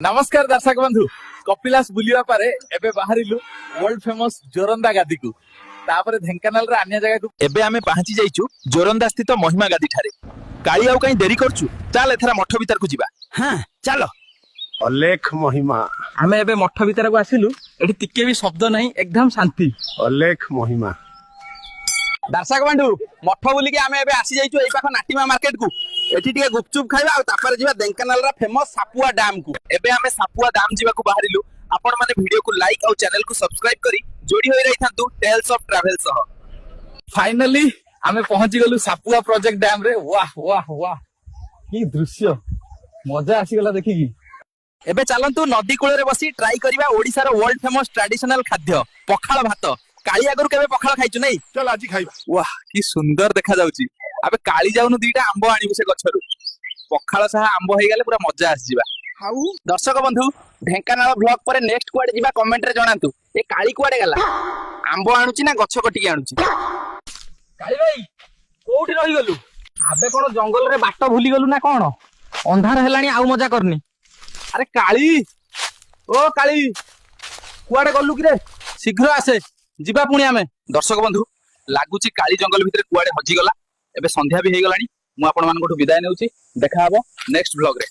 नमस्कार दर्शक बंधु कपिलास बुलिया पारे एबे बाहरिलु वर्ल्ड फेमस जोरंदा गादी को तापर ढेंकानाल रे अन्य जगह को एबे आमे पहुंची जाइछु जोरंदा स्थित महिमा गादी ठारे काली आउ कहीं देरी करछु चल एथरा मठ भीतर को जिबा। हां चलो अलेख महिमा आमे एबे मठ भीतर को आसिलु एठी टिके भी शब्द नहीं एकदम शांति अलेख महिमा। दर्शक बंधु मठ बुली के आमे एबे आसी जाइछु एई पाख नाटिमा मार्केट को एठी टिके गुपचुप खाइबा आ तापर जिबा ढेंकानाल रा फेमस सापुआ डैम को एबे आमे सापुआ डैम जिबा को बाहरिलु आपण माने वीडियो को लाइक और चैनल को सब्सक्राइब करी जोड़ी होई रही थांतु टेल्स ऑफ ट्रैवल सह। फाइनली आमे पहुंची गलु सापुआ प्रोजेक्ट डैम रे। वाह वाह वाह की दृश्य मजा आसी गला देखि की। एबे चलंतु नदी कूल रे बसी ट्राई करिबा ओडिसा रो वर्ल्ड फेमस ट्रेडिशनल खाद्य पखाल भात। काली आगुर केबे पखाल खाइछु नै? चल आज खाइबा। वाह की सुंदर देखा जाउची। अबे काली जाउनु दीटा आंबो आनिबु से गछरु पखाल सह आंबो हेइ गेले पूरा मजा आसी जिबा। हाउ दर्शक बंधु ढेंकानाल ब्लॉग पर नेक्स्ट कुआडे जिबा कमेंट रे जणांतु ए काली कुआडे गला आंबो आनुची ना गछ कटिके आनुची। काली भाई कोउठी रहि गलु? आबे कोन जंगल रे बाट भूली गलु ना कोन? अंधार हेलानी आउ मजा करनी। अरे काली ओ काली कुआडे गलु कि रे? शीघ्र आसे जिबा पुणी आमे। दर्शक बंधु लागुची काली जंगल भितर कुआडे हजी गला। एबे संध्या भी हेइ गलानी। मु आपण मानकठु विदाय नेउची। देखा हबो नेक्स्ट ब्लॉग रे।